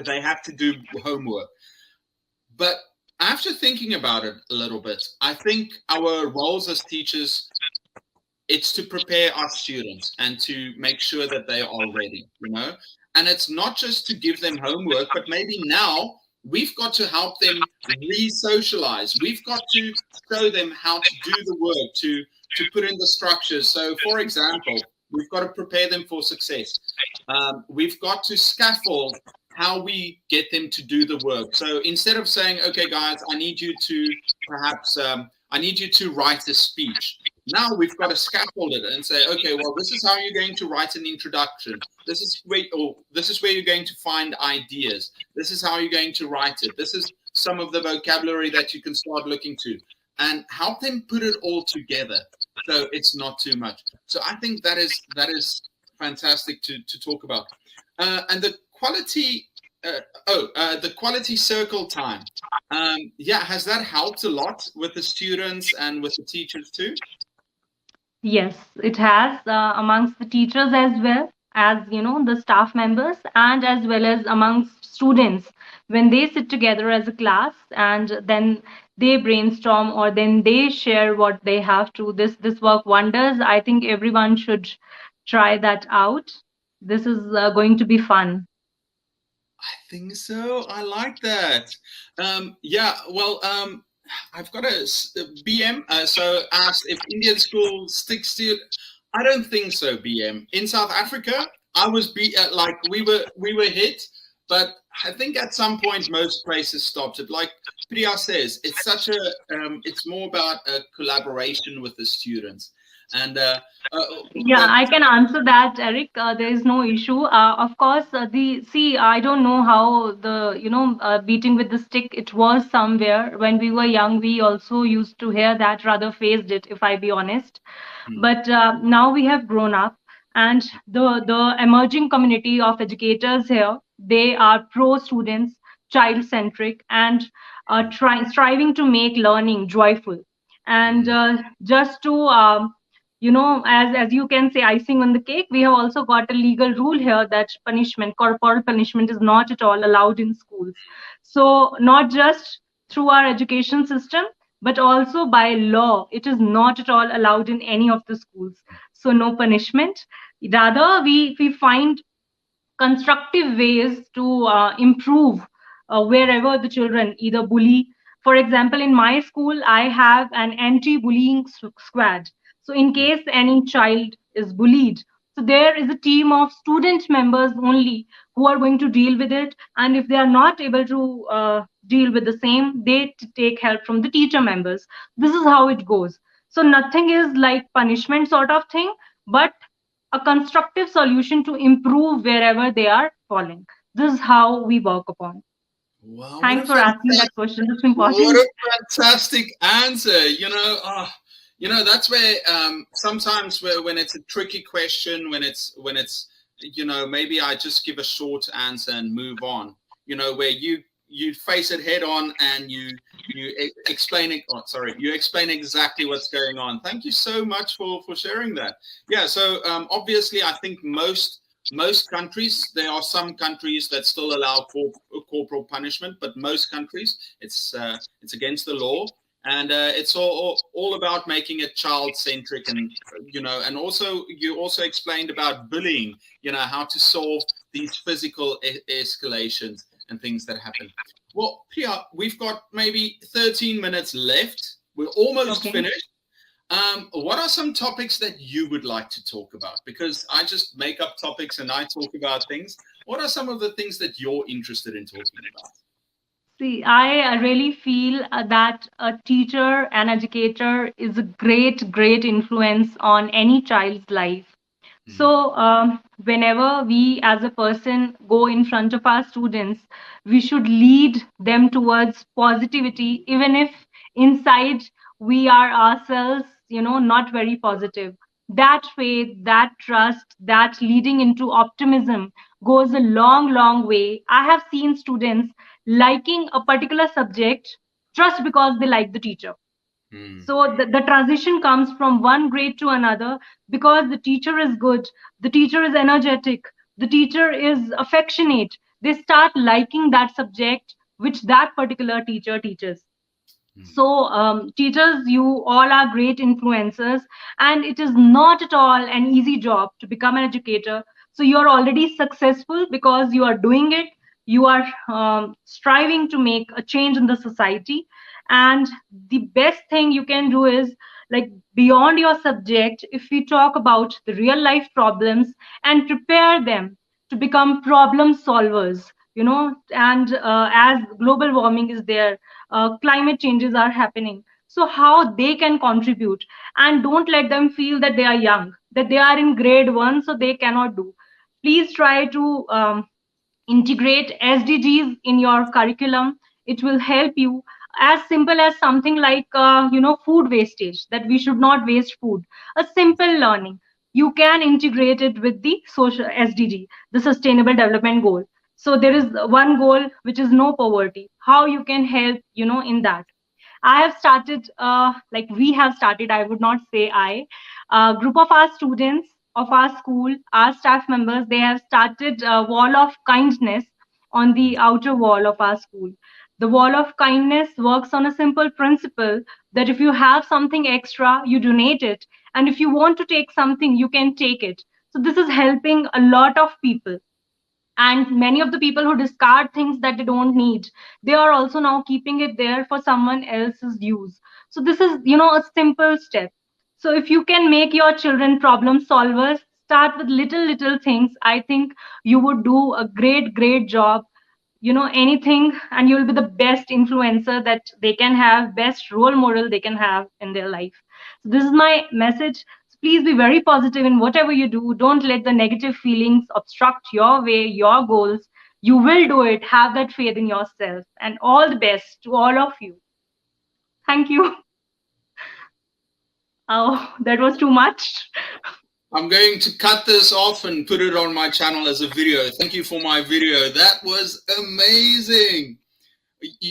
Speaker 1: They have to do homework. But after thinking about it a little bit, I think our roles as teachers, it's to prepare our students and to make sure that they are ready. And it's not just to give them homework, but maybe now we've got to help them re-socialize. We've got to show them how to do the work, to put in the structures. So, for example, we've got to prepare them for success. We've got to scaffold how we get them to do the work. So instead of saying, okay, guys, I need you to perhaps, I need you to write a speech. Now we've got to scaffold it and say, okay, well, this is how you're going to write an introduction. This is where you're going to find ideas. This is how you're going to write it. This is some of the vocabulary that you can start looking to, and help them put it all together so it's not too much. So I think that is fantastic to talk about. And the quality, the quality circle time. Yeah, has that helped a lot with the students and with the teachers too?
Speaker 2: Yes, it has, amongst the teachers as well as, the staff members, and as well as amongst students when they sit together as a class and then they brainstorm or then they share what they have to. This work wonders. I think everyone should try that out. This is going to be fun.
Speaker 1: I think so. I like that. Yeah, well, I've got a BM. So asked if Indian school sticks to. I don't think so. BM in South Africa, I was like we were hit, but I think at some point most places stopped it. Like Priya says, it's such a. It's more about a collaboration with the students, and uh,
Speaker 2: Yeah,
Speaker 1: but
Speaker 2: I can answer that, Eric. There is no issue. Of course, I don't know how beating with the stick, it was somewhere when we were young. We also used to hear that, rather faced it, if I be honest.
Speaker 1: hmm,
Speaker 2: But now we have grown up, and the emerging community of educators here, they are pro students, child centric, and striving to make learning joyful. And
Speaker 1: hmm,
Speaker 2: just to as you can say, icing on the cake, we have also got a legal rule here that corporal punishment, is not at all allowed in schools. So not just through our education system, but also by law, it is not at all allowed in any of the schools. So no punishment. Rather, we find constructive ways to improve wherever the children either bully. For example, in my school, I have an anti-bullying squad. So in case any child is bullied, so there is a team of student members only who are going to deal with it. And if they are not able to deal with the same, they take help from the teacher members. This is how it goes. So nothing is like punishment sort of thing, but a constructive solution to improve wherever they are falling. This is how we work upon.
Speaker 1: wow,
Speaker 2: Thanks for asking that question. It's
Speaker 1: what
Speaker 2: important.
Speaker 1: a fantastic answer. That's where sometimes when it's a tricky question, when it's maybe I just give a short answer and move on. Where you face it head on and you explain it. Oh, sorry, you explain exactly what's going on. Thank you so much for sharing that. Yeah. So obviously, I think most countries, there are some countries that still allow corporal punishment, but most countries it's against the law, and it's all about making it child centric, and and also you also explained about bullying, how to solve these physical escalations and things that happen. Well, Priya, we've got maybe 13 minutes left. We're almost
Speaker 2: Okay.
Speaker 1: finished. What are some topics that you would like to talk about? Because I just make up topics and I talk about things. What are some of the things that you're interested in talking about?
Speaker 2: See, I really feel that a teacher, an educator is a great, great influence on any child's life.
Speaker 1: Hmm,
Speaker 2: So, whenever we as a person go in front of our students, we should lead them towards positivity, even if inside we are ourselves, not very positive. That faith, that trust, that leading into optimism goes a long, long way. I have seen students liking a particular subject just because they like the teacher.
Speaker 1: hmm,
Speaker 2: So the transition comes from one grade to another because the teacher is good, the teacher is energetic, the teacher is affectionate. They start liking that subject which that particular teacher teaches.
Speaker 1: hmm,
Speaker 2: So, teachers, you all are great influencers, and it is not at all an easy job to become an educator. So, you're already successful because you are doing it. You are striving to make a change in the society. And the best thing you can do is, like, beyond your subject, if we talk about the real life problems and prepare them to become problem solvers, and as global warming is there, climate changes are happening. So how they can contribute, and don't let them feel that they are young, that they are in grade 1, so they cannot do. Please try to integrate SDGs in your curriculum. It will help you. As simple as something like, food wastage, that we should not waste food. A simple learning. You can integrate it with the social SDG, the Sustainable Development Goal. So there is one goal which is no poverty. How you can help, in that. I have started, like we have started, I would not say I, a group of our students of our school, our staff members, they have started a wall of kindness on the outer wall of our school. The wall of kindness works on a simple principle that if you have something extra, you donate it. And if you want to take something, you can take it. So this is helping a lot of people, and many of the people who discard things that they don't need, they are also now keeping it there for someone else's use. So this is, a simple step. So if you can make your children problem solvers, start with little things, I think you would do a great job. Anything, and you'll be the best influencer that they can have, best role model they can have in their life. So this is my message. So please be very positive in whatever you do. Don't let the negative feelings obstruct your way, your goals. You will do it. Have that faith in yourself, and all the best to all of you. Thank you. Oh, that was too much.
Speaker 1: I'm going to cut this off and put it on my channel as a video. Thank you for my video. That was amazing.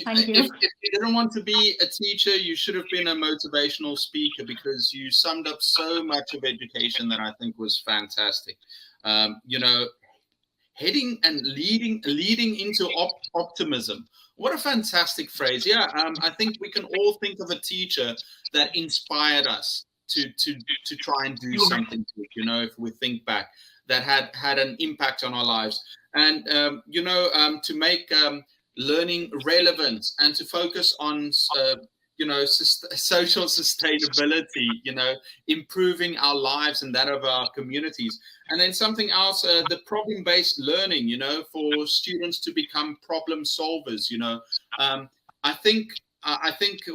Speaker 2: Thank
Speaker 1: If
Speaker 2: you.
Speaker 1: you didn't want to be a teacher, you should have been a motivational speaker, because you summed up so much of education that I think was fantastic. Heading and leading into optimism. What a fantastic phrase. Yeah, I think we can all think of a teacher that inspired us to try and do something good, if we think back, that had an impact on our lives. And to make learning relevant, and to focus on social sustainability, improving our lives and that of our communities. And then something else, the problem-based learning, for students to become problem solvers. I think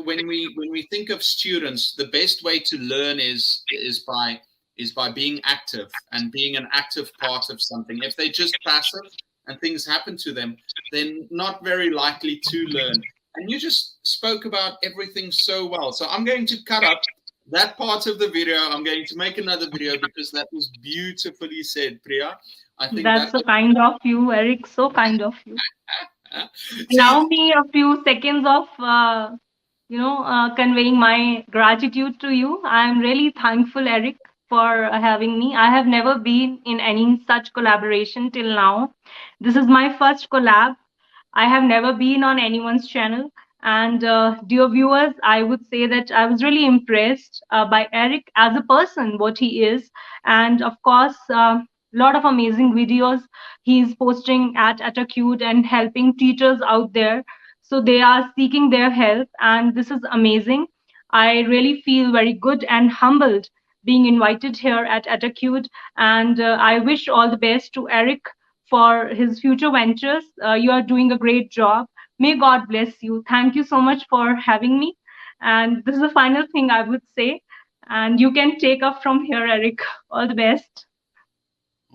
Speaker 1: when we think of students, the best way to learn is by being active, and being an active part of something. If they're just passive and things happen to them, they're not very likely to learn. And you just spoke about everything so well. So I'm going to cut up that part of the video. I'm going to make another video, because that was beautifully said, Priya. I think
Speaker 2: That's so kind of you, Eric. So kind of you.
Speaker 1: See,
Speaker 2: Allow me a few seconds of conveying my gratitude to you. I am really thankful, Eric, for having me. I have never been in any such collaboration till now. This is my first collab. I have never been on anyone's channel. And dear viewers, I would say that I was really impressed by Eric as a person, what he is. And of course, a lot of amazing videos he's posting at Etacude and helping teachers out there. So they are seeking their help. And this is amazing. I really feel very good and humbled being invited here at Etacude. And I wish all the best to Eric for his future ventures. You are doing a great job. May God bless you. Thank you so much for having me. And this is the final thing I would say. And you can take up from here, Eric. All the best.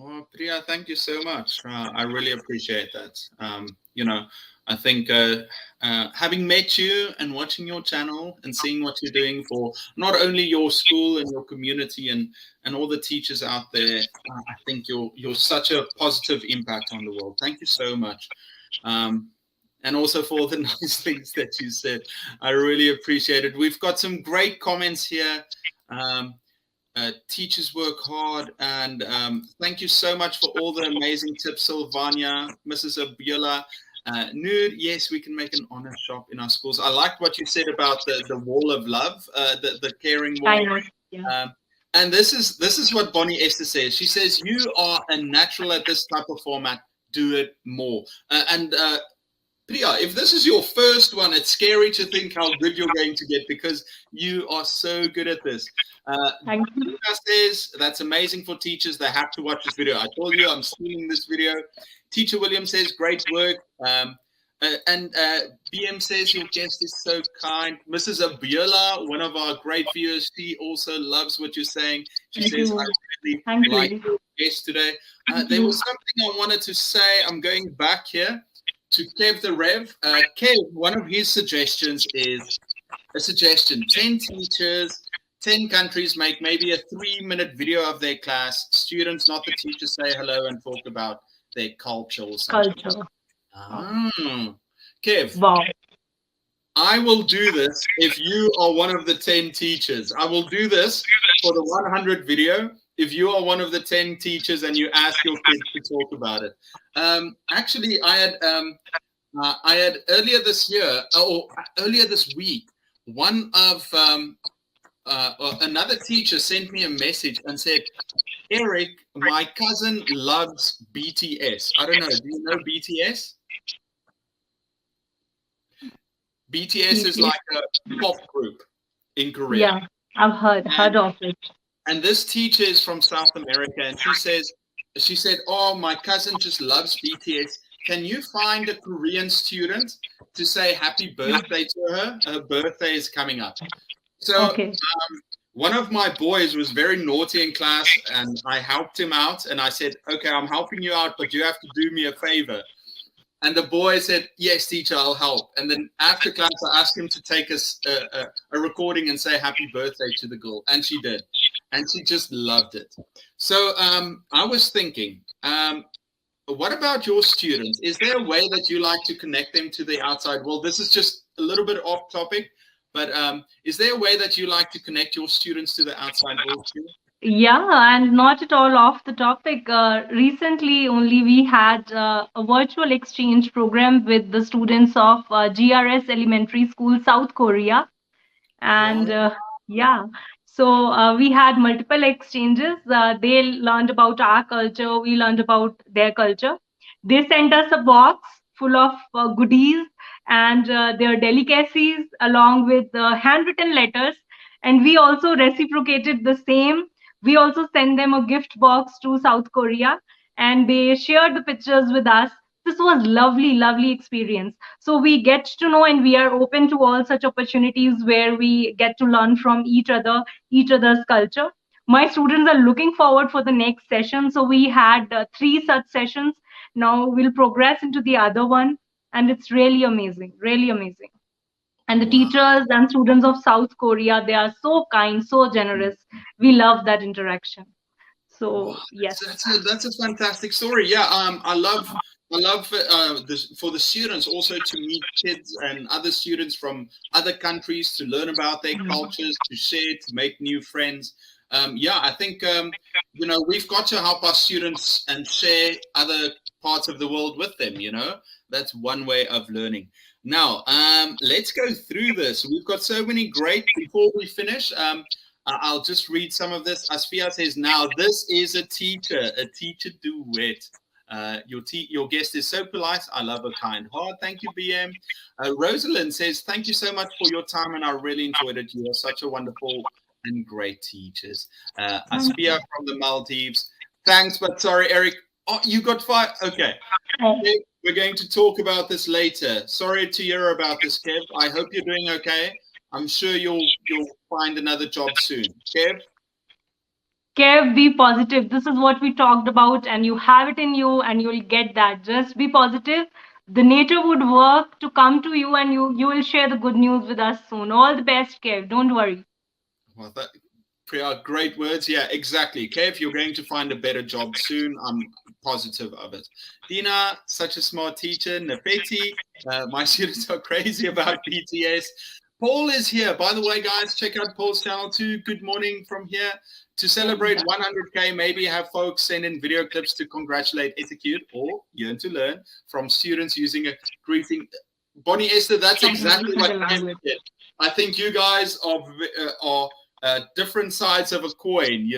Speaker 1: Oh, Priya, thank you so much. I really appreciate that. I think having met you and watching your channel and seeing what you're doing for not only your school and your community and all the teachers out there, I think you're such a positive impact on the world. Thank you so much. And also for the nice things that you said. I really appreciate it. We've got some great comments here. Teachers work hard, and thank you so much for all the amazing tips, Sylvania, Mrs. Abiola. Nude, yes, we can make an honor shop in our schools. I like what you said about the wall of love, the caring wall.
Speaker 2: Yeah.
Speaker 1: And this is what Bonnie Esther says. She says, you are a natural at this type of format. Do it more. Priya, if this is your first one, it's scary to think how good you're going to get, because you are so good at this.
Speaker 2: Thank you.
Speaker 1: Says, that's amazing for teachers. They have to watch this video. I told you I'm stealing this video. Teacher William says, great work. And BM says, your guest is so kind. Mrs. Abiola, one of our great viewers, she also loves what you're saying. She
Speaker 2: Thank
Speaker 1: says,
Speaker 2: you.
Speaker 1: I really
Speaker 2: Thank
Speaker 1: like
Speaker 2: you.
Speaker 1: your guest today.
Speaker 2: Thank
Speaker 1: There
Speaker 2: you.
Speaker 1: was something I wanted to say. I'm going back here to Kev the Rev. Kev, one of his suggestions is a suggestion. 10 teachers, 10 countries make maybe a 3-minute video of their class. Students, not the teacher, say hello and talk about their culture or something.
Speaker 2: Culture.
Speaker 1: Kev,
Speaker 2: Wow.
Speaker 1: I will do this if you are one of the 10 teachers. I will do this for the 100 video if you are one of the 10 teachers and you ask your kids to talk about it. Actually, I had earlier this year, or earlier this week, one of another teacher sent me a message and said, Eric, my cousin loves BTS. I don't know. Do you know BTS? BTS is like a pop group in Korea.
Speaker 2: Yeah, I've heard of it.
Speaker 1: And this teacher is from South America, and she said, oh, my cousin just loves BTS. Can you find a Korean student to say happy birthday to her? Her birthday is coming up. So one of my boys was very naughty in class, and I helped him out. And I said, okay, I'm helping you out, but you have to do me a favor. And the boy said, yes, teacher, I'll help. And then after class, I asked him to take us a recording and say happy birthday to the girl. And she did. And she just loved it. So I was thinking, what about your students? Is there a way that you like to connect them to the outside world? This is just a little bit off topic, but is there a way that you like to connect your students to the outside world too?
Speaker 2: Yeah, and not at all off the topic. Recently, only we had a virtual exchange program with the students of GRS Elementary School, South Korea. And yeah, so we had multiple exchanges. They learned about our culture, we learned about their culture. They sent us a box full of goodies and their delicacies along with handwritten letters, and we also reciprocated the same. We also sent them a gift box to South Korea, and they shared the pictures with us. This was lovely experience. So we get to know, and we are open to all such opportunities where we get to learn from each other's culture. My students are looking forward for the next session. So we had 3 such sessions. Now we'll progress into the other one, and it's really amazing, really amazing. And the teachers and students of South Korea, they are so kind, so generous. We love that interaction. So yes,
Speaker 1: that's a fantastic story. Yeah, I love this for the students also to meet kids and other students from other countries to learn about their cultures, to share, to make new friends. Yeah, I think we've got to help our students and share other parts of the world with them. That's one way of learning. Now, let's go through this. We've got so many great. Before we finish, I'll just read some of this. Asfia says, now this is a teacher duet. Your guest is so polite. I love a kind heart. Thank you, BM. Rosalind says, thank you so much for your time, and I really enjoyed it. You are such a wonderful and great teachers. Asfia from the Maldives. Thanks, but sorry, Eric. Oh, you got 5. Okay. We're going to talk about this later. Sorry to hear about this, Kev. I hope you're doing okay. I'm sure you'll find another job soon.
Speaker 2: Kev, be positive. This is what we talked about, and you have it in you, and you'll get that. Just be positive. The nature would work to come to you, and you will share the good news with us soon. All the best, Kev. Don't worry.
Speaker 1: Well, Priya, great words. Yeah, exactly. Kev, you're going to find a better job soon. I'm positive of it. Dina, such a smart teacher. Nefeti, my students are crazy about BTS. Paul is here. By the way, guys, check out Paul's channel too. Good morning from here. To celebrate 100K, maybe have folks send in video clips to congratulate Etacude or Yearn to learn from students using a greeting. Bonnie Esther, that's exactly what Ken did. I think you guys are different sides of a coin,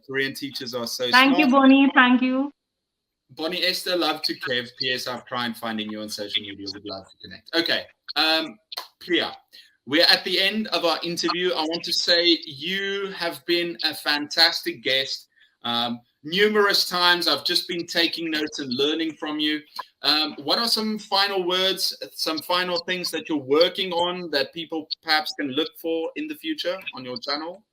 Speaker 1: Korean teachers are so
Speaker 2: Thank
Speaker 1: smart.
Speaker 2: you, Bonnie. Thank you.
Speaker 1: Bonnie Esther, love to Kev. P.S. I've tried finding you on social media. Would love to connect. Okay. Priya, we're at the end of our interview. I want to say you have been a fantastic guest. numerous times. I've just been taking notes and learning from you. What are some final words, some final things that you're working on that people perhaps can look for in the future on your channel?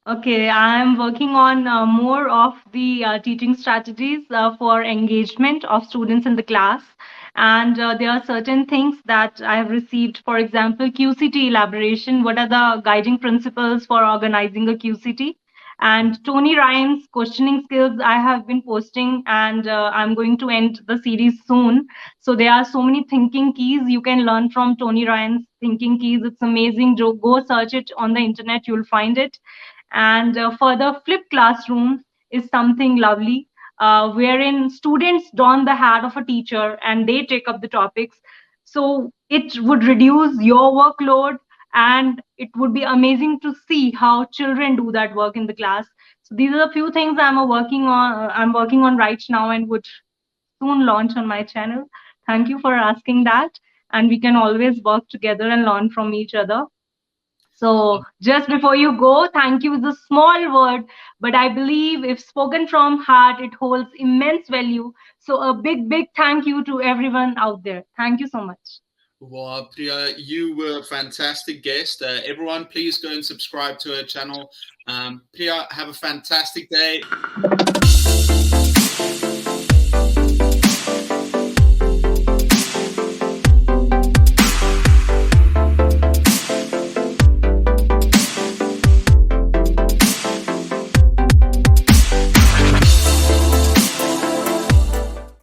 Speaker 2: Okay, I'm working on more of the teaching strategies for engagement of students in the class. And there are certain things that I have received. For example, QCT elaboration. What are the guiding principles for organizing a QCT? And Tony Ryan's questioning skills I have been posting, and I'm going to end the series soon. So there are so many thinking keys you can learn from Tony Ryan's thinking keys. It's amazing. Go search it on the internet, you'll find it. And further, flipped classroom is something lovely, wherein students don the hat of a teacher and they take up the topics. So it would reduce your workload, and it would be amazing to see how children do that work in the class. So these are a few things I'm working on right now, and would soon launch on my channel. Thank you for asking that. And we can always work together and learn from each other. So, just before you go, thank you is a small word, but I believe if spoken from heart, it holds immense value. So, a big, big thank you to everyone out there. Thank you so much.
Speaker 1: Well, Priya, you were a fantastic guest. Everyone, please go and subscribe to her channel. Priya, have a fantastic day.